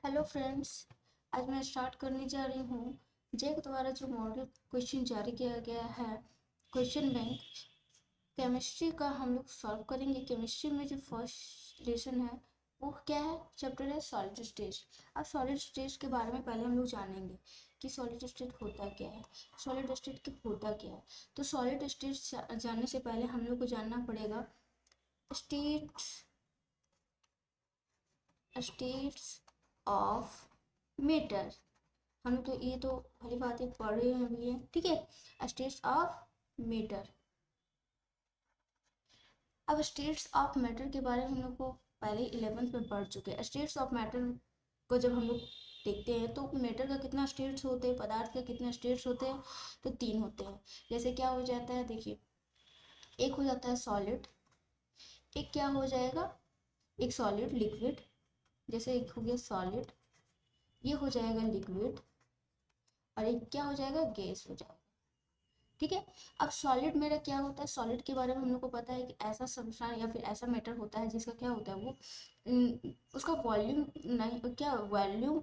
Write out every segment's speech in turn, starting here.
Hello friends. आज मैं start करने जा रही हूँ जेक द्वारा जो मॉडल क्वेश्चन जारी किया गया है, क्वेश्चन बैंक केमिस्ट्री का हम लोग सॉल्व करेंगे। केमिस्ट्री में जो फर्स्ट लेसन है वो क्या है, चैप्टर है सॉलिड स्टेट। अब सॉलिड स्टेट के बारे में पहले हम लोग जानेंगे कि सॉलिड स्टेट होता क्या है, सॉलिड स्टेट होता क्या है। तो सॉलिड स्टेट जानने से पहले हम लोग को जानना पड़ेगा स्टेट्स स्टेट्स ऑफ मैटर। हम तो ये तो भली बातें पढ़ रहे हैं अभी है, ठीक है। States of matter. अब स्टेट्स ऑफ मैटर के बारे में हम लोग को पहले 11th में पढ़ चुके हैं। स्टेट्स ऑफ मैटर को जब हम लोग देखते हैं तो मैटर का कितना स्टेट्स होते हैं, पदार्थ का कितना स्टेट्स होते हैं, तो 3 होते हैं। जैसे क्या हो जाता है, देखिए, एक हो जाता है सॉलिड, एक क्या हो जाएगा, एक सॉलिड लिक्विड। जैसे एक हो गया सॉलिड, ये हो जाएगा लिक्विड, और एक क्या हो जाएगा, गैस हो जाएगा, ठीक है। अब सॉलिड मेरा क्या होता है, सॉलिड के बारे में हम लोग को पता है कि ऐसा सब्सटेंस या फिर ऐसा मैटर होता है जिसका क्या होता है, वो उसका वॉल्यूम नहीं, क्या वॉल्यूम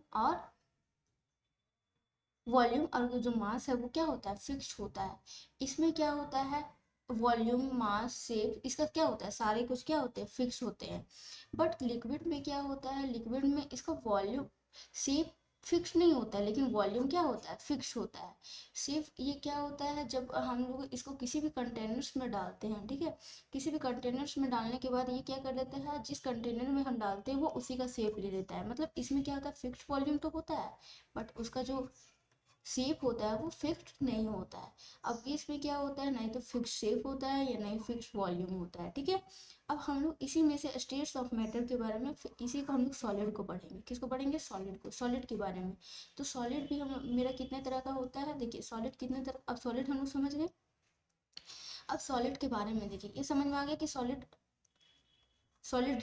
और जो मास है वो क्या होता है, फिक्स्ड होता है। इसमें क्या होता है, वॉल्यूम मास शेप इसका क्या होता है, सारे कुछ क्या होते हैं, फिक्स होते हैं। बट लिक्विड में क्या होता है, लिक्विड में इसका वॉल्यूम शेप फिक्स नहीं होता है, लेकिन वॉल्यूम क्या होता है, फिक्स होता है। सिर्फ ये क्या होता है, जब हम लोग इसको किसी भी कंटेनर्स में डालते हैं, ठीक है, किसी भी कंटेनर्स में डालने के बाद ये क्या कर देता है, जिस कंटेनर में हम डालते हैं वो उसी का शेप ले लेता है। मतलब इसमें क्या होता है, फिक्स्ड वॉल्यूम तो होता है, बट उसका जो शेप होता है वो फिक्स्ड नहीं होता है। अब इसमें क्या होता है, नहीं तो फिक्स शेप होता है या नहीं फिक्स वॉल्यूम होता है, ठीक है। अब हम लोग इसी में से स्टेट्स ऑफ मैटर के बारे में, इसी को हम लोग सॉलिड को पढ़ेंगे। किसको पढ़ेंगे, सॉलिड को, सॉलिड के बारे में। तो सॉलिड भी हम मेरा कितने तरह का होता है, देखिए सॉलिड कितने तरह, अब सॉलिड हम लोग समझ गए। अब सॉलिड के बारे में देखिए, ये समझ में आ गया कि सॉलिड सॉलिड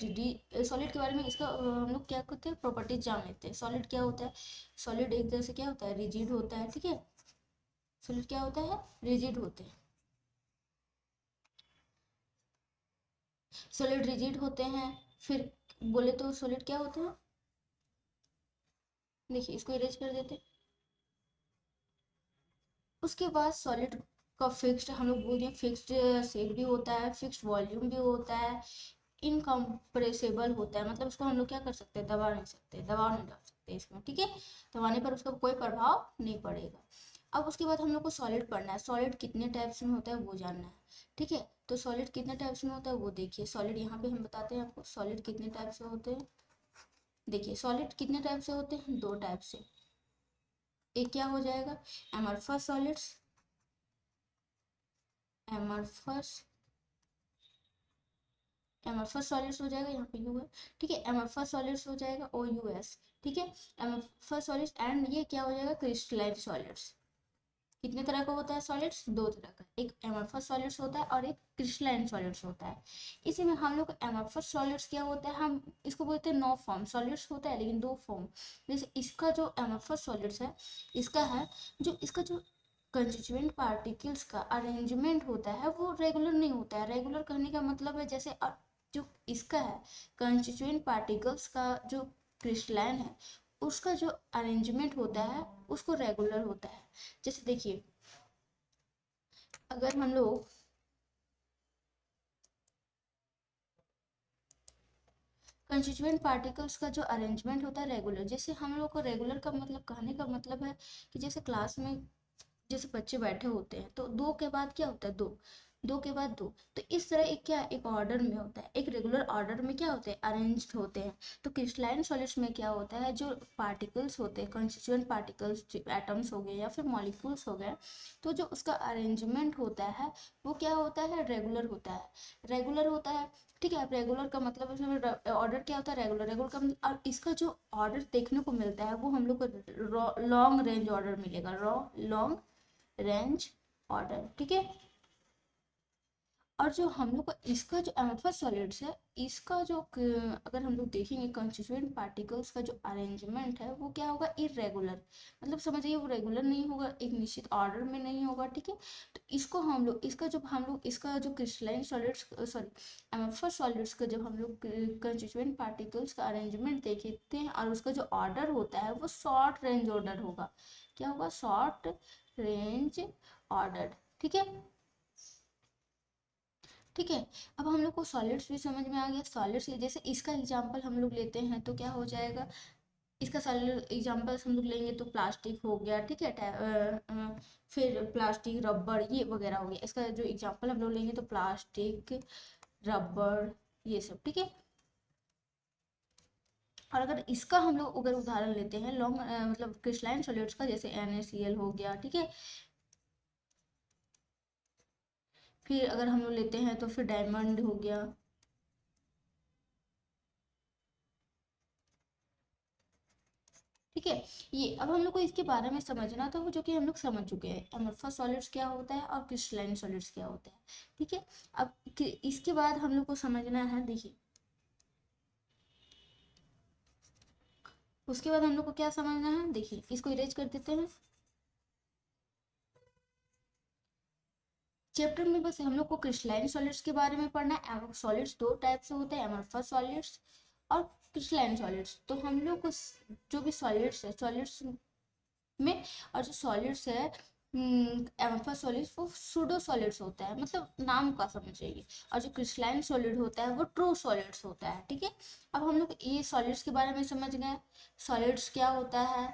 के बारे में इसका हम लोग क्या करते हैं, प्रॉपर्टीज जान लेते हैं। सॉलिड क्या होता है, सॉलिड एक तरह से क्या होता है, रिजिड होता है, ठीक है। सॉलिड क्या होता है, रिजिड होते हैं। सॉलिड रिजिड होते हैं। फिर बोले तो सॉलिड क्या होते हैं, देखिए इसको इरेज कर देते हैं। उसके बाद सॉलिड का फिक्स्ड हम लोग बोलते हैं, फिक्स्ड शेप भी होता है, फिक्स्ड वॉल्यूम भी होता है, इनकम्प्रेसिबल होता है। मतलब उसको हम लोग क्या कर सकते हैं, दबा नहीं सकते, दबाव नहीं डाल सकते इसमें, ठीक है। दबाने पर उसका कोई प्रभाव नहीं पड़ेगा। अब उसके बाद हम लोग को सॉलिड पढ़ना है, सॉलिड कितने टाइप्स में होता है वो जानना है, ठीक है। तो सॉलिड कितने टाइप्स में होता है वो देखिए, सॉलिड यहाँ पे हम बताते हैं आपको, सॉलिड कितने टाइप से होते हैं। देखिए सॉलिड कितने टाइप से होते हैं, 2 टाइप से। एक क्या हो जाएगा, amorphous solids, amorphous amorphous solids हो जाएगा, यहाँ पे यू है, ठीक है। एमरफस सॉलिड्स हो जाएगा ओ यू एस, ठीक है। एमरफस सॉलिड्स, एंड ये क्या हो जाएगा, क्रिस्टलाइन सॉलिड्स। कितने तरह का होता है सॉलिड्स, 2 तरह का, एक एमरफस सॉलिड्स होता है और एक क्रिस्टलाइन सॉलिड्स होता है। इसी में हम लोग एमरफस सॉलिड्स क्या होता है, हम इसको बोलते हैं नो फॉर्म सॉलिड्स होता है, लेकिन 2 फॉर्म। जैसे इसका जो एमरफस सॉलिड्स है, इसका है, जो इसका जो कंस्टिट्यूएंट पार्टिकल्स का अरेंजमेंट होता है वो रेगुलर नहीं होता है। रेगुलर कहने का मतलब है, जैसे जो इसका है कंस्टिट्यूएंट पार्टिकल्स का जो क्रिस्टलाइन है, उसका जो अरेंजमेंट होता है उसको रेगुलर होता है। जैसे देखिए, अगर हम लोग कंस्टिट्यूएंट पार्टिकल्स का जो अरेंजमेंट होता है रेगुलर, जैसे हम लोग को रेगुलर का मतलब, कहने का मतलब है कि जैसे क्लास में जैसे बच्चे बैठे होते हैं तो 2 के बाद क्या होता है, 2, 2 के बाद 2। तो इस तरह एक क्या, एक ऑर्डर में होता है, एक रेगुलर ऑर्डर में क्या होते हैं, अरेंज्ड होते हैं। तो क्रिस्टलाइन सॉलिड्स में क्या होता है, जो पार्टिकल्स होते हैं, कंस्टिट्यूएंट पार्टिकल्स, एटम्स हो गए या फिर मॉलिक्यूल्स हो गए, तो जो उसका अरेंजमेंट होता है वो क्या होता है, रेगुलर होता है, रेगुलर होता है, ठीक है। अब रेगुलर का मतलब उसमें ऑर्डर क्या होता है, रेगुलर, रेगुलर का और इसका जो ऑर्डर देखने को मिलता है वो हम लोग को लॉन्ग रेंज ऑर्डर मिलेगा, लॉन्ग रेंज ऑर्डर, ठीक है। और जो हम लोग को इसका जो एमorphous सॉलिड्स है, इसका जो अगर हम लोग देखेंगे कंस्टिट्यूएंट पार्टिकल्स का जो अरेंजमेंट है वो क्या होगा, इरेगुलर। मतलब समझिए वो रेगुलर नहीं होगा, एक निश्चित ऑर्डर में नहीं होगा, ठीक है। तो इसको हम लोग इसका जब हम लोग इसका जो क्रिस्टलाइन सॉलिड्स सॉरी एमorphous सॉलिड्स का जब हम लोग कंस्टिट्यूएंट पार्टिकल्स का अरेंजमेंट देखते हैं और उसका जो ऑर्डर होता है वो शॉर्ट रेंज ऑर्डर होगा। क्या होगा, शॉर्ट रेंज ऑर्डर, ठीक है। ठीक है, अब हम लोग को सॉलिड्स भी समझ में आ गया। सॉलिड्स जैसे इसका एग्जांपल हम लोग लेते हैं तो क्या हो जाएगा, इसका सॉलिड एग्जांपल्स हम लोग लेंगे तो प्लास्टिक हो गया, ठीक है। फिर प्लास्टिक, रबर, ये वगैरह हो गया। इसका जो एग्जांपल हम लोग लेंगे तो प्लास्टिक, रबर, ये सब, ठीक है। और अगर इसका हम लोग अगर उदाहरण लेते हैं लॉन्ग मतलब क्रिस्टलाइन सॉलिड्स का, जैसे NaCl हो गया, ठीक है। फिर अगर हम लोग लेते हैं तो फिर डायमंड हो गया, ठीक है। ये अब हम लोग को इसके बारे में समझना था, वो जो कि हम लोग समझ चुके हैं, एमorphous सॉलिड्स क्या होता है और क्रिस्टलाइन सॉलिड्स क्या होता है, ठीक है। अब इसके बाद हम लोग को समझना है, देखिए उसके बाद हम लोग को क्या समझना है, देखिए इसको इरेज कर देते हैं। चैप्टर में बस हम लोग को क्रिस्टलाइन सॉलिड्स के बारे में पढ़ना है। सॉलिड्स दो टाइप से होते हैं, एमorphous सॉलिड्स और क्रिस्टलाइन सॉलिड्स। तो हम लोग को जो भी सॉलिड्स है, सॉलिड्स में, और जो सॉलिड्स है एमorphous सॉलिड्स, वो सूडो सॉलिड्स होता है, मतलब नाम का समझिए। और जो क्रिस्टलाइन सॉलिड होता है वो ट्रू सॉलिड्स होता है, ठीक है। अब हम लोग ये सॉलिड्स के बारे में समझ गए, सॉलिड्स क्या होता है,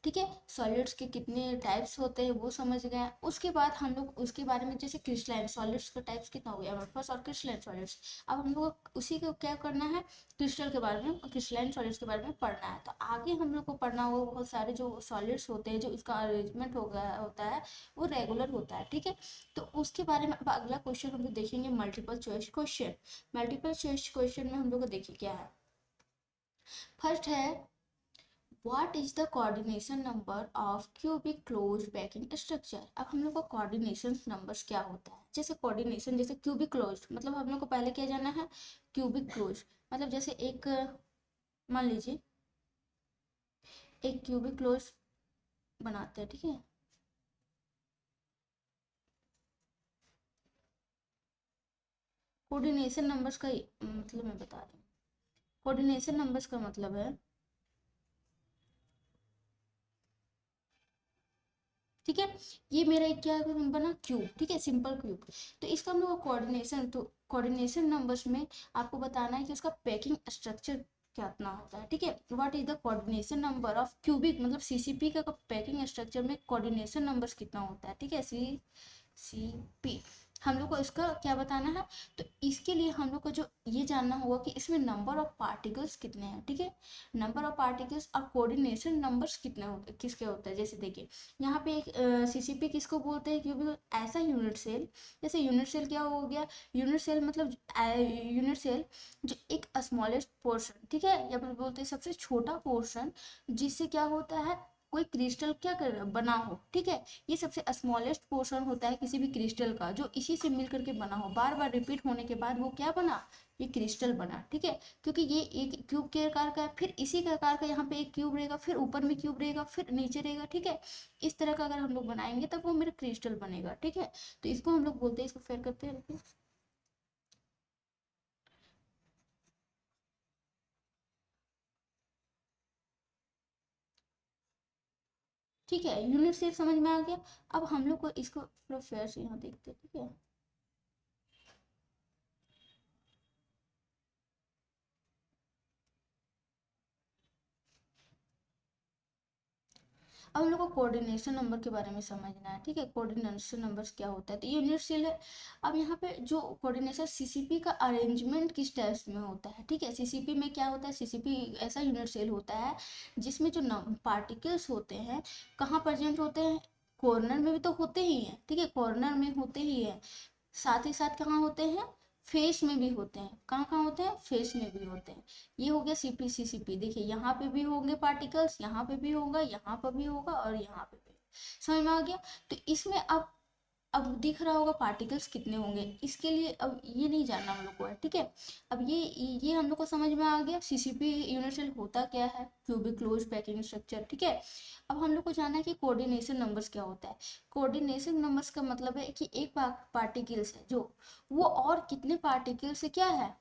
ठीक है। सॉलिड्स के कितने टाइप्स होते हैं वो समझ गए। उसके बाद हम लोग उसके बारे में, जैसे क्रिस्टलाइन सॉलिड्स का टाइप्स कितना हो गया, एमorphous और क्रिस्टलाइन सॉलिड्स। अब हम लोग को उसी को क्या करना है, क्रिस्टल के बारे में, क्रिस्टलाइन सॉलिड्स के बारे में पढ़ना है। तो आगे हम लोग को पढ़ना होगा बहुत सारे जो सॉलिड्स होते हैं, जो इसका अरेंजमेंट होता है वो रेगुलर होता है, ठीक है। तो उसके बारे में अब अगला क्वेश्चन हम लोग देखेंगे, multiple choice question. Multiple choice question में हम लोग को देखिए क्या है। फर्स्ट है, what is the coordination number of cubic close packing structure. अब हम लोग को कोऑर्डिनेशन नंबर्स क्या होता है, जैसे कोऑर्डिनेशन, जैसे क्यूबिक क्लोज, मतलब हम लोग को पहले क्या जाना है, क्यूबिक क्लोज मतलब जैसे एक, मान लीजिए एक क्यूबिक क्लोज बनाते हैं, ठीक है। कोऑर्डिनेशन नंबर्स का मतलब मैं बता रही हूँ, कोऑर्डिनेशन नंबर्स का मतलब है, ठीक है। ये मेरा एक क्या बना, क्यूब, ठीक है, सिंपल क्यूब। तो इसका हम लोग कोऑर्डिनेशन, तो कोऑर्डिनेशन नंबर्स में आपको बताना है कि उसका पैकिंग स्ट्रक्चर कितना होता है, ठीक है। What is the coordination number of cubic, मतलब CCP का पैकिंग स्ट्रक्चर में कोऑर्डिनेशन नंबर्स कितना होता है, ठीक है। CCP हम लोग को इसका क्या बताना है। तो इसके लिए हम लोग को जो ये जानना होगा कि इसमें नंबर ऑफ पार्टिकल्स कितने हैं, ठीक है। नंबर ऑफ पार्टिकल्स और कोऑर्डिनेशन नंबर्स कितने होते किसके होते हैं, जैसे देखिए यहाँ पे एक CCP किसको बोलते हैं, क्योंकि ऐसा यूनिट सेल, जैसे यूनिट सेल क्या हो गया, यूनिट सेल मतलब यूनिट सेल जो एक स्मॉलेस्ट पोर्शन, ठीक है, या फिर बोलते हैं सबसे छोटा पोर्शन, जिससे क्या होता है कोई क्रिस्टल क्या कर बना हो, ठीक है। ये सबसे स्मॉलेस्ट पोर्शन होता है किसी भी क्रिस्टल का, जो इसी से मिल करके बना हो, बार बार रिपीट होने के बाद वो क्या बना, ये क्रिस्टल बना, ठीक है। क्योंकि ये एक क्यूब के आकार का है, फिर इसी के आकार का यहाँ पे एक क्यूब रहेगा, फिर ऊपर में क्यूब रहेगा, फिर नीचे रहेगा, ठीक है। इस तरह का अगर हम लोग बनाएंगे तब वो मेरा क्रिस्टल बनेगा, ठीक है। तो इसको हम लोग बोलते हैं, इसको फेयर करते हैं, ठीक है। यूनिट से समझ में आ गया। अब हम लोग को इसको थोड़ा फेयर से यहाँ देखते हैं, ठीक है। अब हम लोग को कोऑर्डिनेशन नंबर के बारे में समझना है, ठीक है। कोऑर्डिनेशन नंबर्स क्या होता है, तो यूनिट सेल है। अब यहाँ पे जो कोऑर्डिनेशन CCP का अरेंजमेंट किस टाइप में होता है, ठीक है। CCP में क्या होता है, CCP ऐसा यूनिट सेल होता है जिसमें जो पार्टिकल्स होते हैं कहाँ प्रेजेंट होते हैं, कॉर्नर में भी तो होते ही हैं, ठीक है, कॉर्नर में होते ही हैं, साथ ही साथ कहाँ होते हैं, फेस में भी होते हैं। कहाँ कहाँ होते हैं, फेस में भी होते हैं। ये हो गया CCP। देखिए यहाँ पे भी होंगे पार्टिकल्स, यहाँ पे भी होगा, यहाँ पर भी होगा और यहाँ पे भी। समझ में आ गया। तो इसमें अब अब दिख रहा होगा पार्टिकल्स कितने होंगे, इसके लिए अब ये नहीं जानना हम लोग को है, ठीक है। अब ये हम लोग को समझ में आ गया सीसीपी यूनिट सेल होता क्या है, क्यूबिक क्लोज पैकिंग स्ट्रक्चर, ठीक है। अब हम लोग को जानना है कि कोऑर्डिनेशन नंबर्स क्या होता है। कोऑर्डिनेशन नंबर्स का मतलब है कि एक पार्टिकल्स है जो वो और कितने पार्टिकल से क्या है,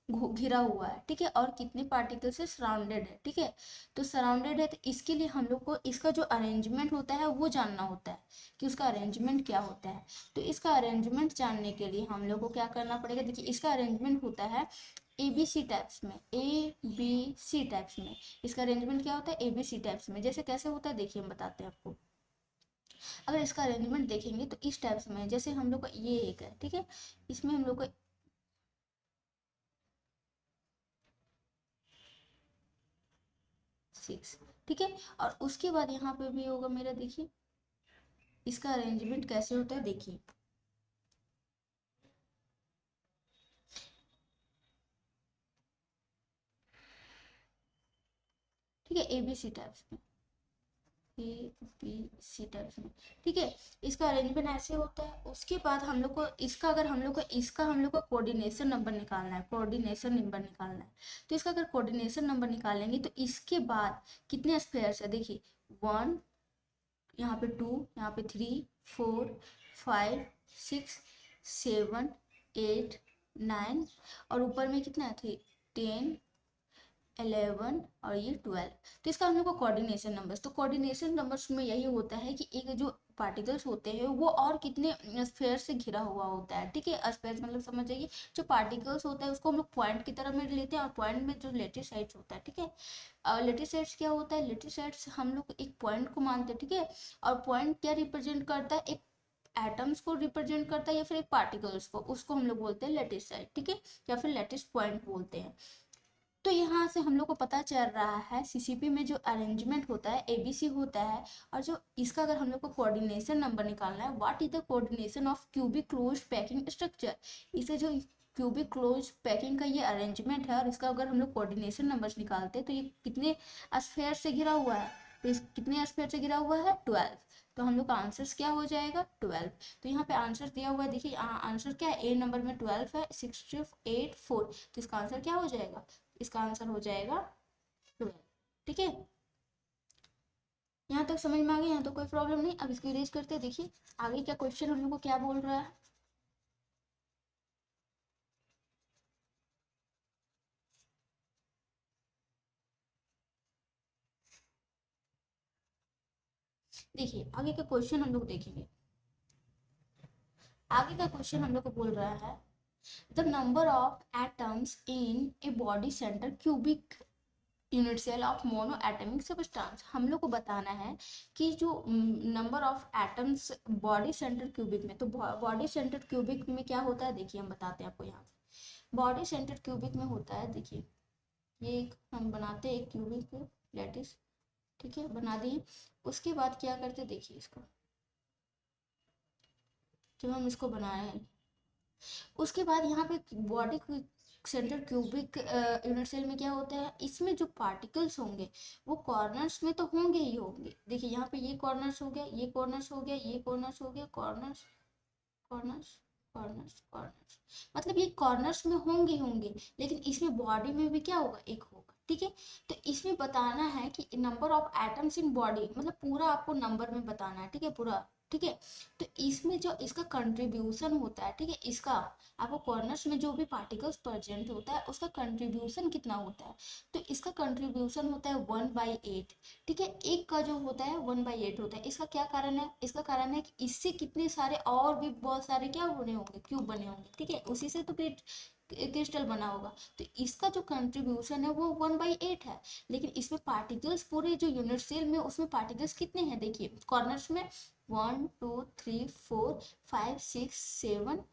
घिरा हुआ है, ठीक है, और कितने पार्टिकल से सराउंडेड है, ठीक है। तो सराउंडेड है तो इसके लिए हम लोग को इसका जो अरेंजमेंट होता है वो जानना होता है कि उसका अरेंजमेंट क्या होता है। तो इसका अरेंजमेंट जानने के लिए हम लोग को क्या करना पड़ेगा, देखिए इसका अरेंजमेंट होता है ABC टाइप्स में, ABC टाइप्स में। इसका अरेंजमेंट क्या होता है, ABC टाइप्स में। जैसे कैसे होता है देखिए हम बताते हैं आपको। अगर इसका अरेंजमेंट देखेंगे तो इस टाइप्स में, जैसे हम लोग का ये एक है, ठीक है, इसमें हम लोग को 6, ठीक है। और उसके बाद यहाँ पे भी होगा मेरा, देखिए इसका अरेंजमेंट कैसे होता है देखिए। ठीक है, ABC टाइप्स में, ABC टाइप्स में, ठीक है। इसका अरेंजमेंट ऐसे होता है। उसके बाद हम लोग को इसका, अगर हम लोग को इसका हम लोग को कोऑर्डिनेशन नंबर निकालना है, कोऑर्डिनेशन नंबर निकालना है। तो इसका अगर कोऑर्डिनेशन नंबर निकालेंगे तो इसके बाद कितने स्पेयर्स है देखिए, 1, यहाँ पे 2, यहाँ पे 3, 4, 5, 6, 7, 8, 9, और ऊपर में कितना है 10, 11 और ये 12। तो इसका हम लोग को कोऑर्डिनेशन नंबर्स, तो कोऑर्डिनेशन नंबर्स में यही होता है कि एक जो पार्टिकल्स होते हैं वो और कितने स्फेयर से घिरा हुआ होता है, ठीक है। स्फेयर मतलब समझ जाइए, जो पार्टिकल्स होता है उसको हम लोग पॉइंट की तरह में लेते हैं, और पॉइंट में जो लेटिस साइड्स होता है, ठीक है। लेटिस साइड्स क्या होता है, लेटिस साइड्स हम लोग एक पॉइंट को मानते हैं, ठीक है। और पॉइंट क्या रिप्रेजेंट करता है, एक एटम्स को रिप्रेजेंट करता है या फिर एक पार्टिकल्स को, उसको हम लोग बोलते हैं लेटिस साइड, ठीक है, या फिर लेटिस पॉइंट बोलते हैं। तो यहाँ से हम लोग को पता चल रहा है सीसीपी में जो अरेंजमेंट होता है एबीसी होता है। और जो इसका अगर हम लोग को कोऑर्डिनेशन नंबर निकालना है, what is the coordination of cubic close packing structure, इसे जो क्यूबिक क्लोज पैकिंग का ये अरेंजमेंट है और इसका अगर हम लोग कोऑर्डिनेशन नंबर्स निकालते हैं तो ये कितने स्फेयर से घिरा हुआ है, तो इस कितने स्फेयर से घिरा हुआ है 12। तो हम लोग का आंसर क्या हो जाएगा 12। तो यहाँ पे आंसर दिया हुआ है, देखिए आंसर क्या है, ए नंबर में 12 है, 6, 8, 4, तो इसका आंसर क्या हो जाएगा, इसका आंसर हो जाएगा 12, ठीक है। यहाँ तक समझ में आ गया, यहाँ तो कोई प्रॉब्लम नहीं। अब इसको इरेज करते हैं, देखिए आगे क्या क्वेश्चन हम लोग को क्या बोल रहा है। देखिए आगे का क्वेश्चन हम लोग देखेंगे। आगे का क्वेश्चन हम लोग को बोल रहा है the number of atoms in a body centre cubic unit cell of mono atomic substance. हम लोग को बताना है कि जो number of atoms body centre cubic में, तो बॉडी सेंटर क्यूबिक में क्या होता है देखिए हम बताते हैं आपको। यहाँ से बॉडी सेंटर क्यूबिक में होता है, देखिए ये एक हम बनाते हैं एक क्यूबिक लैटिस, ठीक है, बना दिए। उसके बाद क्या करते देखिए इसको, जब हम इसको बनाए हैं उसके बाद यहाँ पे body centre cubic unit cell में क्या होता है, इसमें जो पार्टिकल्स होंगे वो कॉर्नर्स में तो होंगे ही होंगे। देखिए यहाँ पे ये कॉर्नर्स हो गया, ये कॉर्नर्स हो गया, ये कॉर्नर्स हो गया, कॉर्नर्स कॉर्नर्स कॉर्नर्स कॉर्नर्स, मतलब ये कॉर्नर्स में होंगे होंगे, लेकिन इसमें बॉडी में भी क्या होगा, एक होगा, ठीक है। तो इसमें बताना है कि number of atoms in body, मतलब पूरा आपको नंबर में बताना है, ठीक है, पूरा, ठीक है। तो इसमें जो इसका कंट्रीब्यूशन होता है, ठीक है, इसका आपको कॉर्नर्स में जो भी पार्टिकल्स प्रेजेंट होता है उसका कंट्रीब्यूशन कितना होता है, तो इसका कंट्रीब्यूशन होता है 1/8, ठीक है। एक का जो होता है 1/8 होता है। इसका क्या कारण है, इसका कारण है कि इससे कितने सारे और भी बहुत सारे क्या बने होंगे, क्यूब बने होंगे, ठीक है, उसी से तो क्रिस्टल बना होगा। तो इसका जो कंट्रीब्यूशन है वो 1/8 है। लेकिन इसमें पार्टिकल्स पूरे जो यूनिट सेल में उसमें पार्टिकल्स कितने हैं देखिए, कॉर्नर्स में 1, 2, 3, 4, 5, 6, 7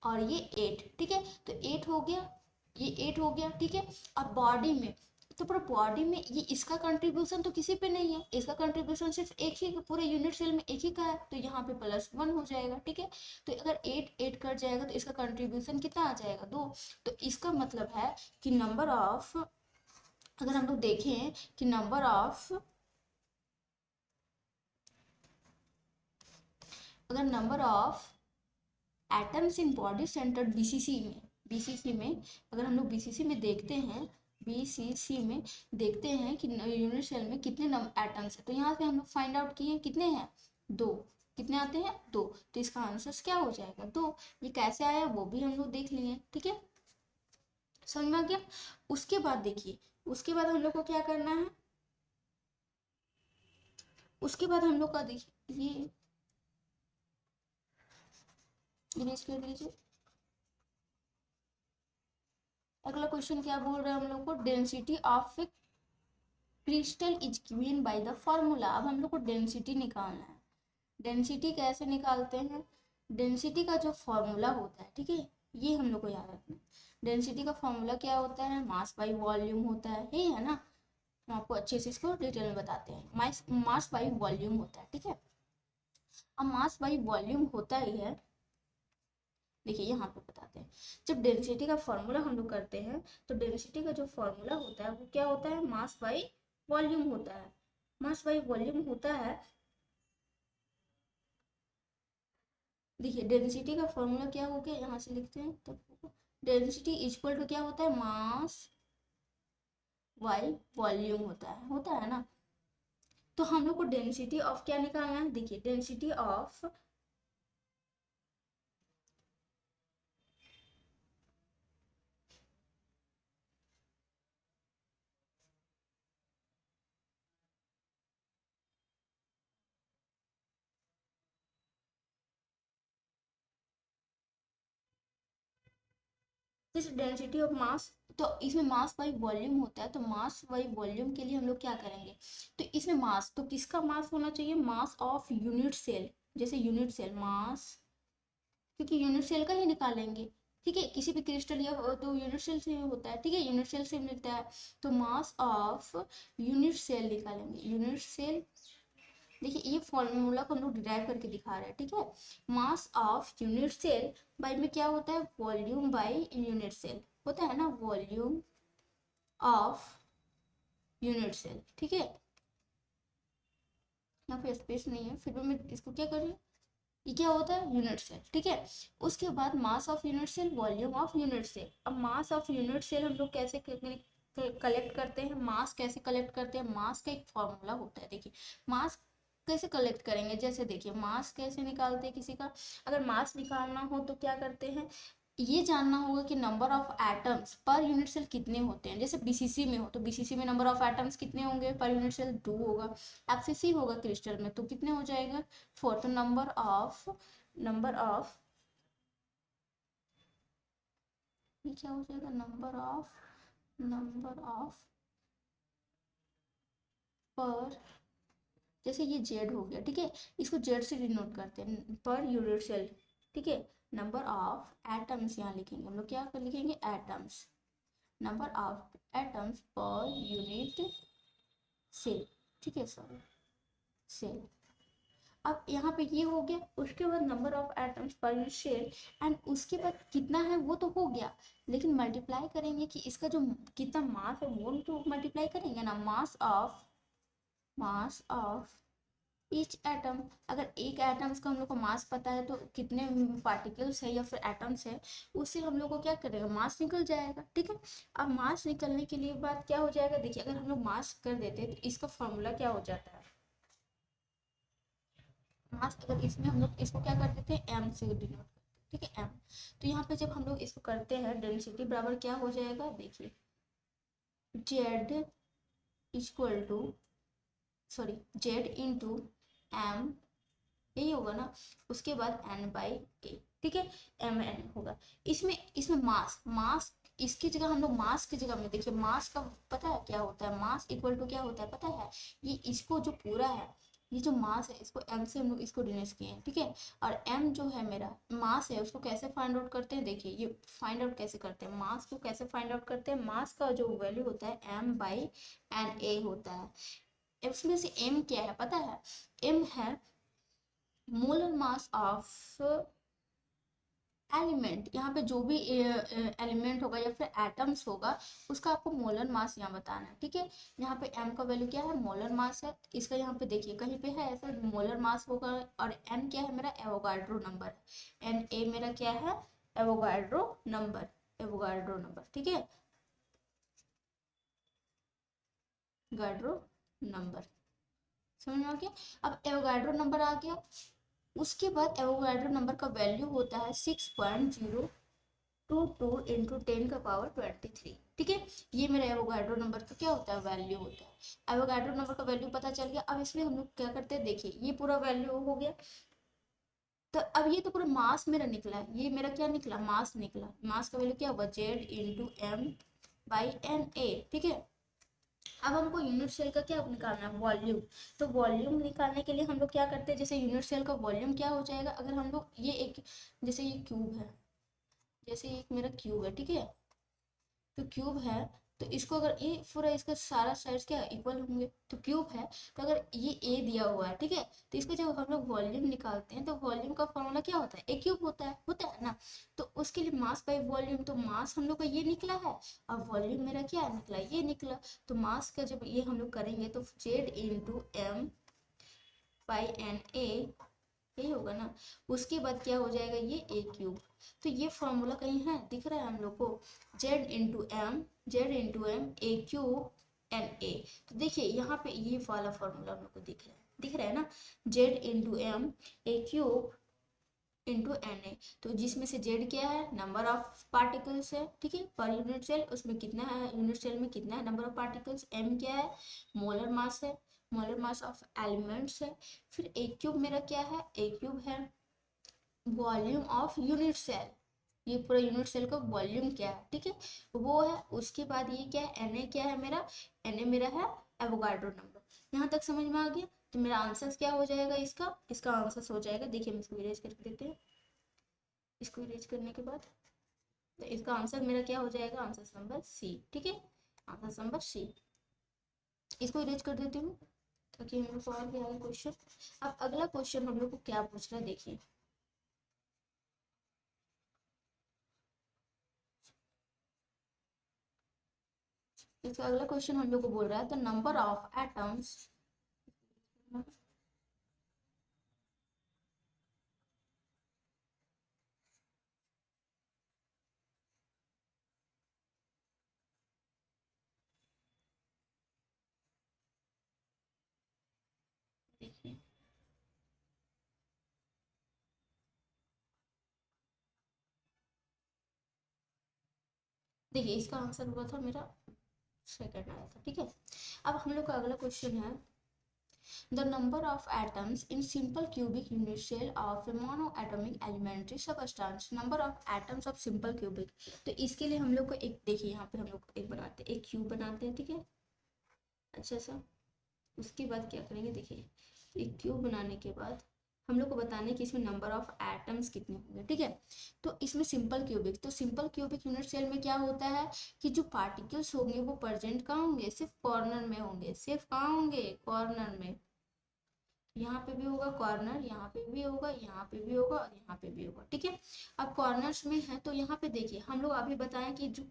और ये 8, ठीक है। तो 8 हो गया, ये 8 हो गया, ठीक है। अब बॉडी में, तो पूरा बॉडी में ये इसका कंट्रीब्यूशन तो किसी पे नहीं है, इसका कंट्रीब्यूशन सिर्फ एक ही पूरे यूनिट सेल में एक ही का है, तो यहाँ पे +1 हो जाएगा, ठीक है। तो अगर 8 8 कट जाएगा तो इसका कंट्रीब्यूशन कितना आ जाएगा 2। तो इसका मतलब है कि नंबर ऑफ, अगर हम लोग देखें कि नंबर ऑफ, अगर number of atoms in body centre BCC में अगर हम लोग बीसीसी में देखते हैं, बीसीसी में देखते हैं कि यूनिट सेल में कितने एटम्स है, तो यहाँ पे हम लोग फाइंड आउट किए कितने हैं, दो। कितने आते हैं, दो। तो इसका आंसर क्या हो जाएगा, दो। ये कैसे आया वो भी हम लोग देख लिए, ठीक है, समझ में आ गया। उसके बाद देखिए, उसके बाद हम लोग को क्या करना है, उसके बाद हम लोग का देखिए ये इरेज कर दीजिए। अगला क्वेश्चन क्या बोल रहे हैं हम लोग को, density of crystal is given by the formula. अब हम लोग को डेंसिटी निकालना है। डेंसिटी कैसे निकालते हैं, डेंसिटी का जो फॉर्मूला होता है, ठीक है, ये हम लोग को याद रखना है। डेंसिटी का फॉर्मूला क्या होता है, मास बाई वॉल्यूम होता है, यही है ना। हम आपको अच्छे से इसको डिटेल में बताते हैं। मास बाई वॉल्यूम होता है, ठीक है। अब मास बाई वॉल्यूम होता ही है, देखिए यहाँ पे बताते हैं। जब डेंसिटी का फॉर्मूला हम लोग करते हैं, तो डेंसिटी का जो फॉर्मूला होता है वो क्या होता है, मास बाई वॉल्यूम होता है। मास बाई वॉल्यूम होता है, देखिए डेंसिटी का फॉर्मूला क्या हो गया, यहाँ से लिखते हैं तब। डेंसिटी इक्वल टू क्या होता है, मास बाई वॉल्यूम होता है ना। तो हम लोग को डेंसिटी ऑफ क्या निकालना है, देखिए डेंसिटी ऑफ जैसे डेंसिटी ऑफ मास, तो इसमें मास बाई वॉल्यूम होता है, तो मास बाई वॉल्यूम के लिए हम लोग क्या करेंगे, तो इसमें मास, तो किसका मास होना चाहिए, मास ऑफ यूनिट सेल। जैसे यूनिट सेल मास, क्योंकि यूनिट सेल का ही निकालेंगे, ठीक है, किसी भी क्रिस्टल या तो यूनिट सेल से होता है, ठीक है, यूनिट सेल से मिलता है। तो मास ऑफ यूनिट सेल निकालेंगे, यूनिट सेल। देखिए ये फॉर्मूला को हम लोग डिराइव करके दिखा रहे हैं, ठीक है। Mass of unit cell by में क्या होता है, वॉल्यूम बाई यूनिट सेल होता है ना, वॉल्यूम ऑफ यूनिट सेल, ठीक है। यहाँ पे स्पेस नहीं है, फिर भी मैं इसको क्या कर रही हूँ, ये क्या होता है, यूनिट सेल, ठीक है। उसके बाद mass of unit cell, volume of unit cell. अब मास ऑफ यूनिट सेल हम लोग कैसे कलेक्ट करते हैं, मास कैसे कलेक्ट करते हैं, मास का एक फॉर्मूला होता है, देखिए मास कैसे कलेक्ट करेंगे, जैसे देखिए मास कैसे निकालते हैं किसी का, अगर मास निकालना हो तो क्या करते हैं, ये जानना होगा कि number of atoms per unit cell कितने होते हैं। जैसे बीसीसी में हो तो बीसीसी में नंबर ऑफ एटम्स कितने होंगे पर यूनिट सेल, 2 होगा। एफसीसी होगा क्रिस्टल में तो कितने हो जाएगा, 4। तो नंबर ऑफ ये क्या हो जाएगा, नंबर ऑफ पर, जैसे ये जेड हो गया, ठीक है, इसको जेड से डिनोट करते हैं, पर यूनिट सेल, ठीक है। नंबर ऑफ एटम्स यहाँ लिखेंगे हम लोग, क्या कर लिखेंगे, atoms, number of atoms per unit cell, ठीक है सर, सेल। अब यहाँ पे ये हो गया, उसके बाद number of atoms per unit cell, and उसके बाद कितना है वो तो हो गया, लेकिन मल्टीप्लाई करेंगे कि इसका जो कितना मास है वो तो मल्टीप्लाई करेंगे ना, मास ऑफ ईच एटम। अगर एक एटम्स का हम लोग को मास पता है तो कितने पार्टिकल्स है या फिर एटम्स है, उससे हम लोग को क्या करेगा, मास निकल जाएगा, ठीक है। अब मास निकलने के लिए बात क्या हो जाएगा, देखिए अगर हम लोग मास कर देते हैं तो इसका फॉर्मूला क्या हो जाता है, मास, अगर इसमें हम लोग इसको क्या कर देते हैं, एम से डिनोट करते हैं, ठीक है, एम। तो यहाँ पे जब हम लोग इसको करते हैं, डेंसिटी बराबर क्या हो जाएगा, देखिए Z equal to, sorry, Z into M, यही होगा ना। उसके बाद एन बाई ए, ठीक है, एम एन होगा। इसमें इसमें मास इसकी जगह हम लोग मास की जगह में देखिए, मास का पता है क्या होता है, मास इक्वल टू क्या होता है पता है, ये इसको जो पूरा है, ये जो मास है इसको एम से हम लोग इसको डिनोट किए हैं, ठीक है। और एम जो है मेरा मास है, उसको कैसे फाइंड आउट करते हैं, देखिए ये फाइंड आउट कैसे करते हैं, मास को कैसे फाइंड आउट करते हैं, मास का जो वैल्यू होता है एम बाई एन ए होता है। इसमें से एम क्या है पता है, एम है मोलर मास ऑफ एलिमेंट, यहाँ पे जो भी एलिमेंट होगा या फिर एटम्स होगा उसका आपको मोलर मास यहाँ बताना है, ठीक है। यहाँ पे m का वैल्यू क्या है, मोलर मास है इसका। यहाँ पे देखिए कहीं पे है ऐसा मोलर मास होगा, और n क्या है मेरा, एवोगाड्रो नंबर, एन ए मेरा क्या है, एवोगाड्रो नंबर, एवोगाड्रो नंबर, ठीक है, गाड्रो नंबर, समझ में आ गया। अब एवोगाड्रो नंबर आ गया, उसके बाद एवोगाड्रो नंबर का वैल्यू होता है 6.022 इंटू 10⁻23, ठीक है। ये मेरा एवोगाड्रो नंबर का क्या होता है, वैल्यू होता है। एवोगाड्रो नंबर का वैल्यू पता चल गया। अब इसमें हम लोग क्या करते हैं, देखिए ये पूरा वैल्यू हो गया। तो अब ये तो पूरा मास मेरा निकला है, ये मेरा क्या निकला, मास निकला। मास का वैल्यू क्या होगा, Z into M by N A, ठीक है। अब हमको यूनिट सेल का क्या निकालना है, वॉल्यूम। तो वॉल्यूम निकालने के लिए हम लोग क्या करते हैं, जैसे यूनिट सेल का वॉल्यूम क्या हो जाएगा, अगर हम लोग ये एक, जैसे ये क्यूब है, जैसे एक मेरा क्यूब है, ठीक है, तो क्यूब है, तो इसको अगर ये पूरा इसका सारा साइड्स क्या इक्वल होंगे, तो क्यूब है, तो अगर ये ए दिया हुआ है, ठीक है, तो इसका जब हम लोग वॉल्यूम निकालते हैं तो वॉल्यूम का फॉर्मूला क्या होता है, ए क्यूब होता है ना। तो उसके लिए मास बाई वॉल्यूम, तो मास हम लोग का ये निकला है, और वॉल्यूम मेरा क्या निकला, ये निकला। तो मास का जब ये हम लोग करेंगे तो Z into M by N A, यही होगा ना। उसके बाद क्या हो जाएगा, ये ए क्यूब। तो ये फॉर्मूला कहीं है, दिख रहा है हम लोग को, Z into M A cube N A. तो देखिए यहाँ पे ये वाला फॉर्मूला हम लोग को दिख रहा है ना, Z into M A cube into N A. तो जिसमें से जेड क्या है, नंबर ऑफ पार्टिकल्स है, ठीक है, पर यूनिट सेल, उसमें कितना है, यूनिट सेल में कितना है नंबर ऑफ पार्टिकल्स। एम क्या है, मोलर मास है, मोलर मास ऑफ एलिमेंट्स है। फिर ए क्यूब मेरा क्या है, ए क्यूब है वॉल्यूम ऑफ यूनिट सेल, ये पूरा यूनिट सेल का वॉल्यूम क्या है, ठीक है, वो है। उसके बाद ये क्या है, एन ए क्या है मेरा, एन ए मेरा है एवोगाड्रो नंबर। यहाँ तक समझ में आ गया। तो मेरा आंसर क्या हो जाएगा, इसका इसका आंसर हो जाएगा, देखिए हम इसको इरेज करके देते हैं। इसको इरेज करने के बाद तो इसका आंसर मेरा क्या हो जाएगा, आंसर नंबर सी, ठीक है, आंसर नंबर सी। इसको इरेज कर देती हूँ ताकि हम लोग को और भी आगे क्वेश्चन। अब अगला क्वेश्चन हम लोग को क्या पूछ रहा है, देखिए इसका अगला क्वेश्चन हम लोग को बोल रहा है द नंबर ऑफ एटम्स, देखिए देखिए इसका आंसर हुआ था मेरा सेकंड आया था, ठीक है। अब हम लोग का अगला क्वेश्चन है the number of atoms in simple cubic unit cell of monoatomic elementary substance, number of atoms of simple cubic. तो इसके लिए हम लोग को एक, देखिए यहाँ पे हम लोग एक बनाते हैं, एक क्यूब बनाते हैं, ठीक है, अच्छा सा। उसके बाद क्या करेंगे, देखिए एक क्यूब बनाने के बाद हम लोग को बताना है कि इसमें नंबर ऑफ एटम्स कितने होंगे, ठीक है। तो इसमें सिंपल क्यूबिक, तो सिंपल क्यूबिक यूनिट सेल में क्या होता है कि जो पार्टिकल्स होंगे वो प्रेजेंट कहाँ होंगे, सिर्फ कॉर्नर में होंगे, सिर्फ कहाँ होंगे, कॉर्नर में। यहाँ पे भी होगा कॉर्नर, यहाँ पे भी होगा, यहाँ पे भी होगा, और यहाँ पे भी होगा, ठीक है। अब कॉर्नर्स में है तो यहाँ पे देखिए हम लोग अभी बताएं कि जो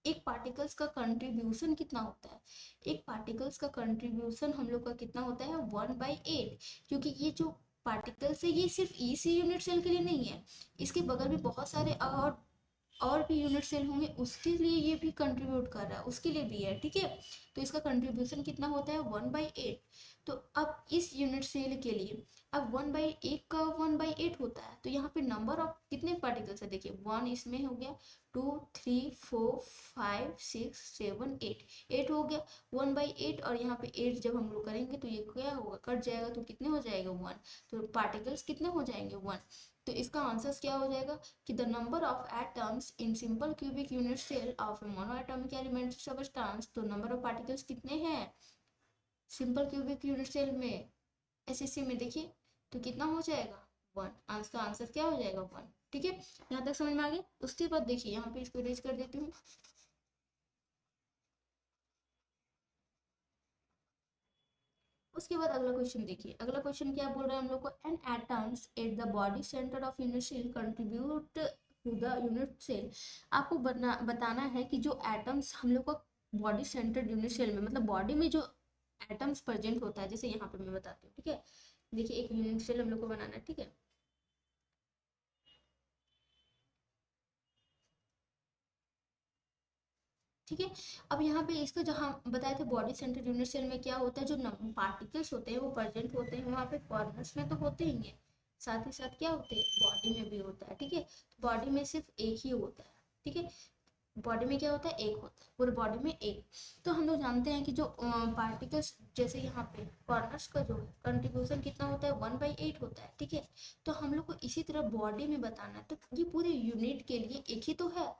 एक पार्टिकल्स का कंट्रीब्यूशन कितना होता है, एक पार्टिकल्स का कंट्रीब्यूशन हम लोग का कितना होता है, 1/8। क्योंकि ये जो पार्टिकल्स है ये सिर्फ इसी यूनिट सेल के लिए नहीं है, इसके बगल में बहुत सारे और भी यूनिट सेल होंगे, उसके लिए ये भी कंट्रीब्यूट कर रहा है, उसके लिए भी है, ठीक है। तो इसका कंट्रीब्यूशन कितना होता है, 1/8। तो अब इस यूनिट सेल के लिए, अब 1/8 का 1/8 होता है, तो यहाँ पे नंबर ऑफ कितने पार्टिकल्स है, देखिए 1 इसमें हो गया, 2 3 4 5 6 7 8, 8 हो गया 1/8। और यहाँ पे 8 जब हम लोग करेंगे तो ये क्या होगा, कट जाएगा, तो कितने हो जाएगा, 1। तो पार्टिकल्स कितने हो जाएंगे, 1। तो इसका आंसर क्या हो जाएगा कि the number of atoms in simple cubic unit cell of monoatomic element substance, तो नंबर ऑफ पार्टिकल्स कितने हैं सिंपल क्यूबिक यूनिट सेल में, एसएससी में, देखिए तो कितना हो जाएगा, 1। आंसर का आंसर क्या हो जाएगा, 1, ठीक है। यहाँ तक समझ में आ गया। उसके बाद देखिए यहाँ पे इसको इरेज कर देती हूँ। उसके बाद अगला क्वेश्चन देखिए, अगला क्वेश्चन क्या बोल रहा है हम लोग को, N atoms at the body centre of unit cell contribute to the unit cell. आपको बताना है कि जो एटम्स हम लोग का बॉडी सेंटर्ड यूनिट सेल में, मतलब बॉडी में जो एटम्स प्रेजेंट होता है, जैसे यहाँ पे मैं बताती हूँ, ठीक है। देखिए एक यूनिट सेल हम लोग को बनाना है, ठीक है। ठीक है, अब यहाँ पे इसका जो हम बताए थे बॉडी सेंट्रल यूनिट सेल में क्या होता है, जो पार्टिकल्स होते हैं वो प्रेजेंट होते हैं वहाँ पे, कॉर्नर्स में तो होते ही हैं, साथ ही साथ क्या होते हैं बॉडी में भी होता है, ठीक है। बॉडी में सिर्फ एक ही होता है, ठीक है। बॉडी में क्या होता है, एक होता है, पूरे बॉडी में एक। तो हम लोग जानते हैं कि जो पार्टिकल्स, जैसे यहाँ पे कॉर्नर्स का जो कंट्रीब्यूशन कितना होता है, 1/8 होता है, ठीक है। तो हम लोग को इसी तरह बॉडी में बताना है, तो ये पूरे यूनिट के लिए एक ही तो है,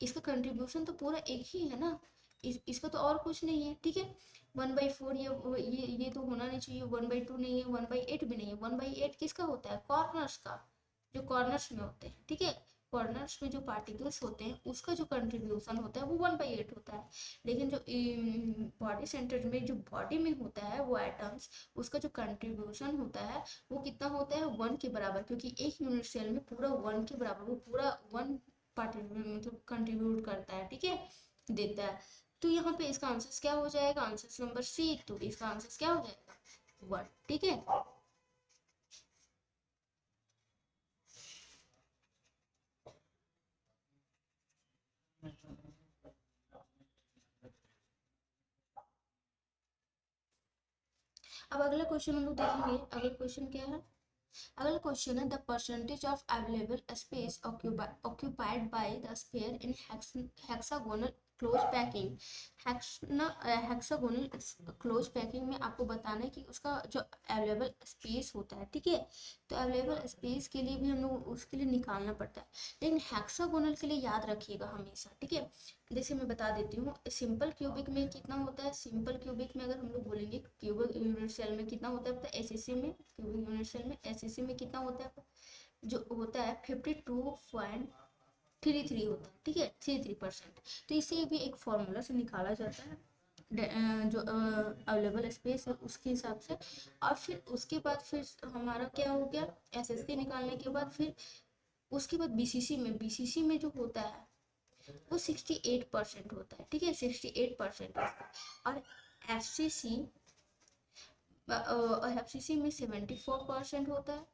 इसका कंट्रीब्यूशन तो पूरा एक ही है ना, इसका तो और कुछ नहीं है, ठीक है। 1/4 ये तो होना नहीं चाहिए, 1/2 नहीं है, 1/8 भी नहीं है। 1/8 किसका होता है, कॉर्नर्स का, जो कॉर्नर्स में होते हैं, ठीक है। कॉर्नर्स में जो पार्टिकल्स होते हैं उसका जो कंट्रीब्यूशन होता है वो 1/8 होता है। लेकिन जो बॉडी सेंटर में जो बॉडी में होता है वो एटम्स, उसका जो कंट्रीब्यूशन होता है वो कितना होता है, 1 के बराबर, क्योंकि एक यूनिट सेल में पूरा 1 के बराबर, वो पूरा 1 मतलब कंट्रीब्यूट करता है, ठीक है, देता है। तो यहाँ पे इसका आंसर क्या हो जाएगा, आंसर नंबर सी, तो इसका आंसर क्या हो जाएगा, 1, ठीक है। अब अगला क्वेश्चन हम लोग देखेंगे, अगला क्वेश्चन क्या है। अगला क्वेश्चन है the percentage of available space occupied by the sphere in hexagonal close packing. Hexagonal close packing में आपको बताना है कि उसका जो अवेलेबल स्पेस होता है, ठीक है। तो अवेलेबल स्पेस के लिए भी हम लोग उसके लिए निकालना पड़ता है, लेकिन हेक्सागोनल के लिए याद रखिएगा हमेशा, ठीक है। जैसे मैं बता देती हूँ, सिंपल क्यूबिक में कितना होता है, सिंपल क्यूबिक में अगर हम लोग बोलेंगे क्यूबिक यूनिट सेल में कितना होता है, पता है, एसएससी में, क्यूबिक यूनिट सेल में एसएससी में कितना होता है, जो होता है 52.33 होता है, ठीक है, 33%। तो इसे भी एक फॉर्मूला से निकाला जाता है, जो अवेलेबल स्पेस है उसके हिसाब से। और फिर उसके बाद फिर हमारा क्या हो गया, एसएससी निकालने के बाद फिर उसके बाद बीसीसी में जो होता है वो 68% होता है, ठीक है, 68% और एफसीसी एफसीसी में 74% होता है।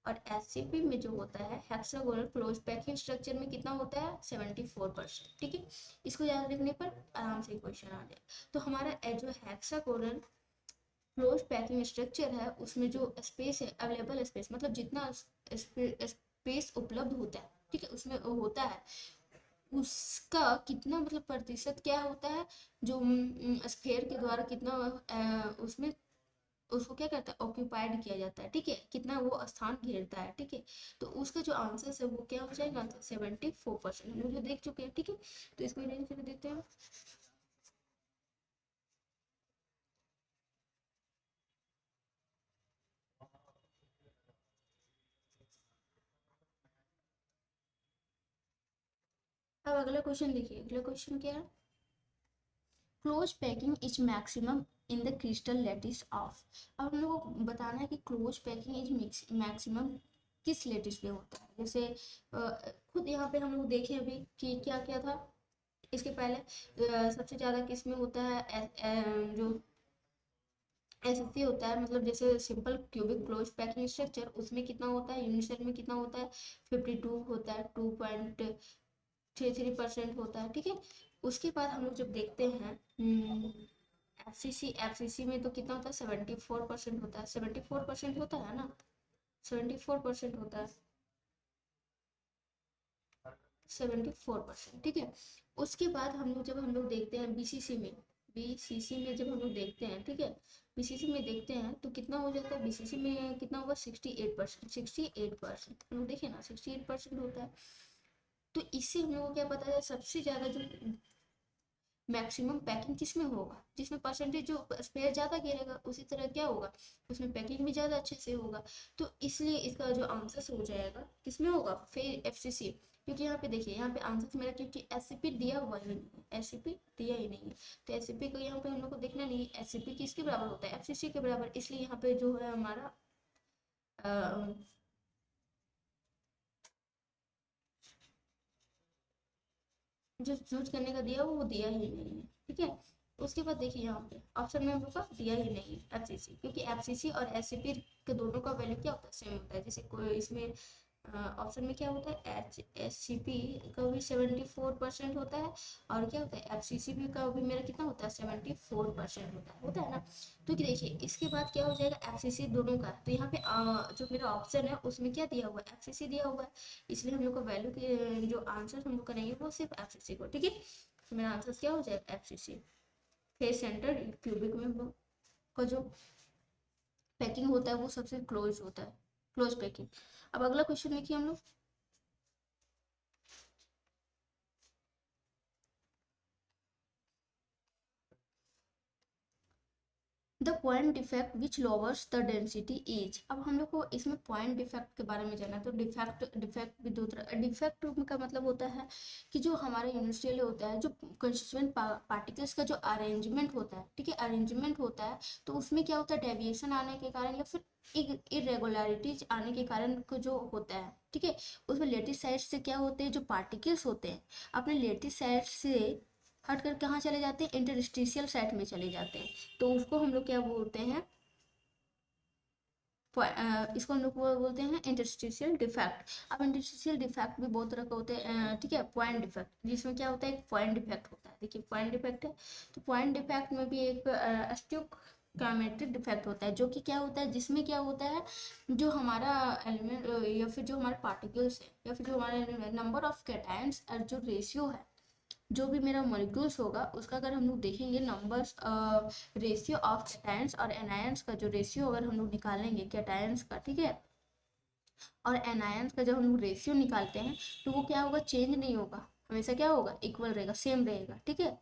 और एससीपी में जो होता है हेक्सागोनल क्लोज पैकिंग स्ट्रक्चर में कितना होता है, 74%, ठीक है। इसको याद रखने पर आराम से क्वेश्चन आ जाए। तो हमारा जो हेक्सागोनल क्लोज पैकिंग स्ट्रक्चर है उसमें जो स्पेस है, अवेलेबल स्पेस मतलब जितना स्पेस उपलब्ध होता है, ठीक है, उसमें होता है उसका कितना मतलब प्रतिशत क्या होता है, जो स्फीयर के द्वारा कितना उसमें उसको क्या करता है, ऑक्यूपाइड किया जाता है, ठीक है, कितना वो स्थान घेरता है, ठीक है। तो उसका जो आंसर है वो क्या हो जाएगा, आंसर 74%, हम लोग जो देख चुके हैं, ठीक है। तो इसको इरेंज कर देते हैं। अब अगला क्वेश्चन देखिए, अगला क्वेश्चन क्या है, close packing is maximum in the crystal lattice of. अब हम लोग को बताना है कि क्लोज पैकिंग इज मैक्सिमम किस लैटिस पे होता है। जैसे खुद यहाँ पे हम लोग देखें अभी कि क्या क्या था इसके पहले, सबसे ज़्यादा किस में होता है, जो एसएससी होता है, मतलब जैसे simple cubic close packing structure, उसमें कितना होता है, यूनिट सेल में कितना होता है, 52 होता है, 2.33% होता है, ठीक है। उसके बाद हम लोग जब देखते हैं एफसीसी में तो कितना होता है, 74% होता है, 74% होता है ना, 74% होता है, 74%, ठीक है। उसके बाद हम लोग देखते हैं बीसीसी में जब हम लोग देखते हैं, ठीक है, बीसीसी में देखते हैं तो कितना हो जाता है, बीसीसी में कितना होगा, 68%, 68% हम लोग देखें ना, 68% होता है। तो इससे हम लोग को क्या पता है, सबसे ज़्यादा जो मैक्सिमम पैकिंग किसमें होगा, जिसमें परसेंटेज जो स्पेयर ज़्यादा गिरेगा उसी तरह क्या होगा, उसमें पैकिंग भी ज़्यादा अच्छे से होगा। तो इसलिए इसका जो आंसर हो जाएगा किसमें होगा, फिर एफसीसी। क्योंकि यहाँ पे देखिए, यहाँ पे आंसर मेरा, क्योंकि एससीपी दिया हुआ ही नहीं है, एससीपी दिया ही नहीं है, तो एससीपी को यहाँ पे हम लोग को देखना नहीं है, एससीपी किसके बराबर होता है, एफसीसी के बराबर, इसलिए यहाँ पे जो है हमारा जो चूज करने का दिया वो दिया ही नहीं है, ठीक है। उसके बाद देखिए यहाँ पे ऑप्शन में हम लोग का दिया ही नहीं है एफसीसी, क्योंकि एफसीसी और एससीपी के दोनों का वैल्यू क्या होता है, सेम होता है। जैसे कोई इसमें ऑप्शन में क्या होता है, एच एस सी पी का भी 74% होता है, और क्या होता है एफ सी सी पी का भी मेरा कितना होता है, 74% होता है ना। तो देखिए इसके बाद क्या हो जाएगा, एफ सी सी दोनों का, तो यहाँ पे जो मेरा ऑप्शन है उसमें क्या दिया हुआ है, एफ सी सी दिया हुआ है, इसलिए हम लोग का वैल्यू के जो आंसर हम लोग करेंगे वो सिर्फ एफ सी सी को, ठीक है। तो मेरा आंसर क्या हो जाएगा, एफ सी सी। फेस सेंटर क्यूबिक में का जो पैकिंग होता है वो सबसे क्लोज होता है, क्लोज पैकिंग। अब अगला क्वेश्चन देखिए हम लोग, the point defect which louvers the density is. अब हम लोग को इसमें पॉइंट डिफेक्ट के बारे में जानना है। तो डिफेक्ट डिफेक्ट भी दो तरह, डिफेक्ट का मतलब होता है कि जो हमारे यूनिवर्सल होता है, जो कंस्टिट्यूएंट पार्टिकल्स का जो अरेंजमेंट होता है, ठीक है, अरेंजमेंट होता है, तो उसमें क्या होता है, डेविएशन आने के कारण या फिर इरेगुलरिटीज आने के कारण को जो होता है, ठीक है, उसमें लेटिस साइड से क्या होते हैं, जो पार्टिकल्स होते हैं अपने लेटिस साइड से हट कर कहाँ चले जाते हैं, इंटरस्टिशियल साइड में चले जाते हैं। तो उसको हम लोग क्या बोलते हैं, इसको हम लोग बोलते हैं इंटरस्टिशियल डिफेक्ट। अब इंटरस्टिशियल डिफेक्ट भी बहुत तरह का होते हैं, ठीक है। पॉइंट डिफेक्ट, जिसमें क्या होता है, एक पॉइंट डिफेक्ट होता है। देखिए पॉइंट डिफेक्ट है, तो पॉइंट डिफेक्ट में भी एक स्टोइकोमेट्रिक डिफेक्ट होता है, जो कि क्या होता है, जिसमें क्या होता है, जो हमारा एलिमेंट या फिर जो हमारे पार्टिकल्स है या फिर जो हमारे नंबर ऑफ कैटायंस और जो रेशियो है, जो भी मेरा मॉलिक्यूल्स होगा उसका अगर हम लोग देखेंगे नंबर्स, रेशियो ऑफ कैटायंस और एनायंस का जो रेशियो अगर हम लोग निकालेंगे कैटायंस का, ठीक है, और एनायंस का जब हम लोग रेशियो निकालते हैं तो वो क्या होगा, चेंज नहीं होगा, हमेशा क्या होगा, इक्वल रहेगा, सेम रहेगा, ठीक है।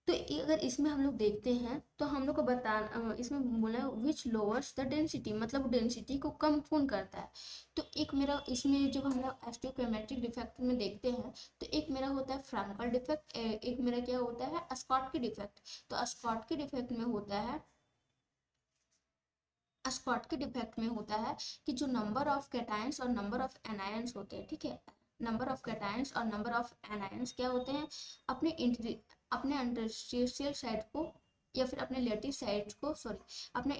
तो अगर इसमें हम लोग देखते हैं तो हम लोग को इसमें बोला विच लोअर्स द डेंसिटी, मतलब डेंसिटी को कम कौन करता है। तो एक मेरा इसमें जब हम लोग एस्टियोकेमेट्रिक डिफेक्ट में देखते हैं, तो एक मेरा होता है फ्रैंकल डिफेक्ट, एक मेरा क्या होता है, स्कॉटकी डिफेक्ट। तो स्कॉटकी डिफेक्ट में होता है, स्कॉटकी डिफेक्ट में होता है कि जो नंबर ऑफ कैटायंस और नंबर ऑफ एनायंस होते हैं, ठीक है, नंबर ऑफ कैटायंस और नंबर ऑफ एनायंस क्या होते हैं, अपने अपने इंटरस्टिशियल साइड को या फिर अपने लेटिस साइड्स को, सॉरी, अपने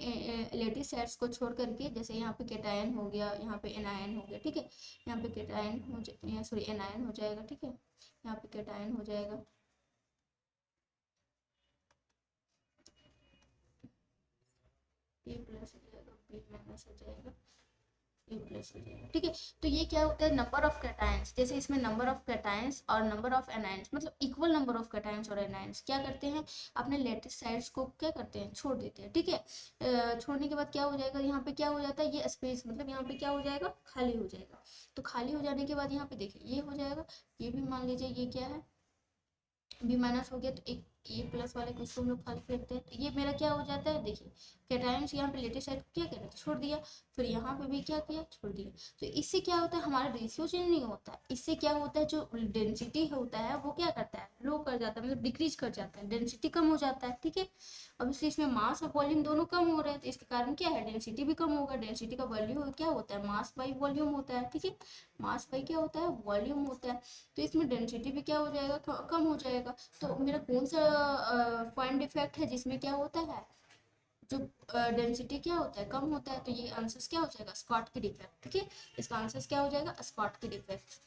लेटिस साइड्स को छोड़ करके, जैसे यहाँ पे कैटायन हो गया, यहाँ पे एनायन हो गया, ठीक है, यहाँ पे कैटायन हो जाए, सॉरी एनायन हो जाएगा, ठीक है, यहाँ पे कैटायन हो जाएगा, ए प्लस हो जाएगा, बी माइनस हो जाएगा, ए प्लस हो जाएगा, ठीक है। तो ये क्या होता है, नंबर ऑफ कैटायंस, जैसे इसमें नंबर ऑफ कैटायंस और नंबर ऑफ एनायंस, मतलब इक्वल नंबर ऑफ कैटायंस और एनायंस क्या करते हैं, अपने लेटिस साइड्स को क्या करते हैं, छोड़ देते हैं, ठीक है। छोड़ने के बाद क्या हो जाएगा, यहाँ पे क्या हो जाता है, ये स्पेस, मतलब यहाँ पे क्या हो जाएगा, खाली हो जाएगा। तो खाली हो जाने के बाद यहाँ पे देखिए ये हो जाएगा, ये भी मान लीजिए ये क्या है, बी माइनस हो गया, तो एक ए प्लस वाले को इसको हम लोग खाली करते हैं, तो ये मेरा क्या हो जाता है, देखिए कैटायंस यहाँ पे लेटेस्ट साइड क्या करें, छोड़ दिया, फिर यहाँ पे भी क्या किया, छोड़ दिया। तो इससे क्या होता है, हमारा रेशियो चेंज नहीं होता है, इससे क्या होता है, जो डेंसिटी होता है वो क्या करता है, लो कर जाता है, मतलब डिक्रीज कर जाता है, डेंसिटी कम हो जाता है, ठीक है। अब इसलिए इसमें मास और वॉल्यूम दोनों कम हो रहे हैं, तो इसके कारण क्या है, डेंसिटी भी कम होगा। डेंसिटी का वैल्यू क्या होता है, मास बाई वॉल्यूम होता है, ठीक है, मास बाई क्या होता है, वॉल्यूम होता है। तो इसमें डेंसिटी भी क्या हो जाएगा, कम हो जाएगा। तो मेरा कौन सा पॉइंट डिफेक्ट है जिसमें क्या होता है, जो डेंसिटी क्या होता है, कम होता है। तो ये आंसर क्या हो जाएगा, स्कॉट की डिफेक्ट, ठीक है, इसका आंसर क्या हो जाएगा, स्कॉट की डिफेक्ट।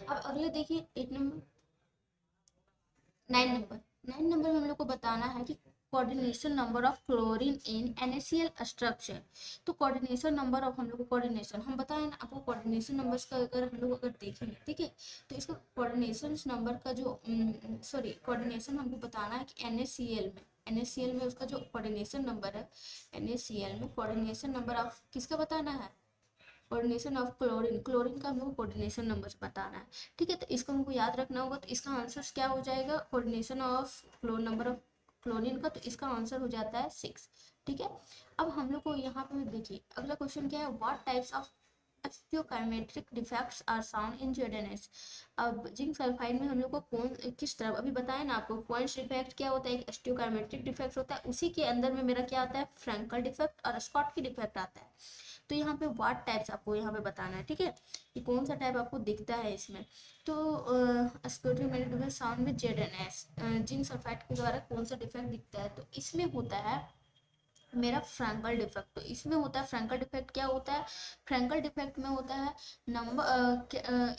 अब अगले देखिए 8 नंबर, 9 नंबर, 9 नंबर में हम लोग को बताना है कि coordination number of chlorine in NaCl structure. तो कोऑर्डिनेशन नंबर ऑफ, हम लोग को कोऑर्डिनेशन, हम बताएं ना आपको, कोऑर्डिनेशन नंबर्स का अगर हम लोग अगर देखेंगे, ठीक है, तो इसका कोऑर्डिनेशन नंबर का जो, सॉरी, कोऑर्डिनेशन हमको बताना है कि NaCl में उसका जो कोऑर्डिनेशन नंबर है, NaCl में कोऑर्डिनेशन नंबर ऑफ किसका बताना है, कोऑर्डिनेशन ऑफ क्लोरीन, क्लोरीन का हमको कोऑर्डिनेशन नंबर बताना है, ठीक है। तो इसको हमको याद रखना होगा, तो इसका आंसर क्या हो जाएगा, coordination of number of chlorine का, तो इसका आंसर हो जाता है 6, ठीक है। अब हम लोग को यहाँ पे देखिए अगला क्वेश्चन क्या है, what types of stoichiometric defects are found in ZnS. अब जिंक सल्फाइड में हम लोग को कौन किस तरह अभी बताया ना आपको, पॉइंट्स डिफेक्ट क्या होता है, एक स्टियोकाइमेट्रिक डिफेक्ट होता है, उसी के अंदर में मेरा क्या आता है, फ्रैंकल डिफेक्ट और स्कॉट की डिफेक्ट आता है। तो यहाँ पे वाट टाइप्स आपको यहाँ पे बताना है, ठीक है, कि कौन सा टाइप आपको दिखता है इसमें। तो स्टियोकाइमेट्रिक साउंड में जेडएनएस जिंक सल्फाइड के द्वारा कौन सा डिफेक्ट दिखता है, तो इसमें होता है मेरा फ्रैंकल डिफेक्ट। तो इसमें होता है फ्रैंकल डिफेक्ट, क्या होता है, फ्रैंकल डिफेक्ट में होता है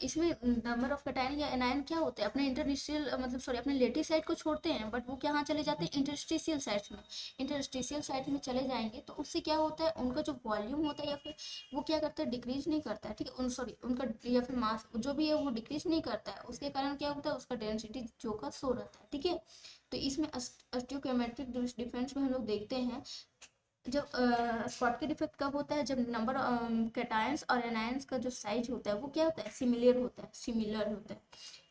इसमें नंबर ऑफ कैटायन या एनायन क्या होते हैं, अपने इंटरस्टिशियल मतलब सॉरी अपने लेटिस साइड को छोड़ते हैं, बट वो कहाँ चले जाते हैं, इंटरस्टिशियल साइड्स में। इंटरस्टिशियल साइड में चले जाएंगे तो उससे क्या होता है, उनका जो वॉल्यूम होता है या फिर वो क्या करता है, डिक्रीज नहीं करता है, ठीक है, सॉरी उनका या फिर मास जो भी है वो डिक्रीज नहीं करता है, उसके कारण क्या होता है, उसका डेंसिटी जो का सो रहता है, ठीक है। तो इसमें ऑस्टियोकेमेट्रिक डिफरेंस में हम लोग देखते हैं, जब स्पॉट के डिफेक्ट कब होता है, जब नंबर कैटायंस और एनायंस का जो साइज होता है वो क्या होता है, सिमिलर होता है, सिमिलर होता है।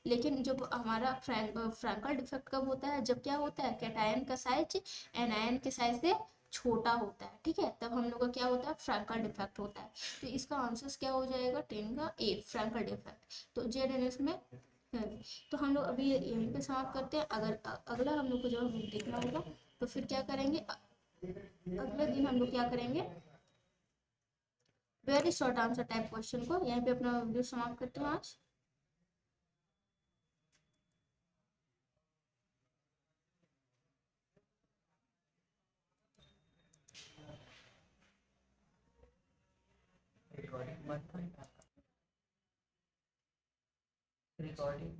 लेकिन जब हमारा फ्रैंकल डिफेक्ट कब होता है, जब क्या होता है, कैटायन का साइज एनायन के साइज से छोटा होता है, ठीक है, तब हम लोग का क्या होता है, फ्रैंकल डिफेक्ट होता है। तो इसका आंसर क्या हो जाएगा, 10 का ए, फ्रैंकल डिफेक्ट। तो जेड एन एस में है। तो हम लोग अभी यहीं पे समाप्त करते हैं। अगर अगला हम लोग को जब देखना होगा तो फिर क्या करेंगे, अगले दिन हम लोग क्या करेंगे, very short answer type question को। यहीं पे अपना वीडियो समाप्त करते हैं आज। रिकॉर्डिंग बंद था रिकॉर्डिंग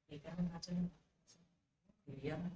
ठीक है ना, चलो लिया ना।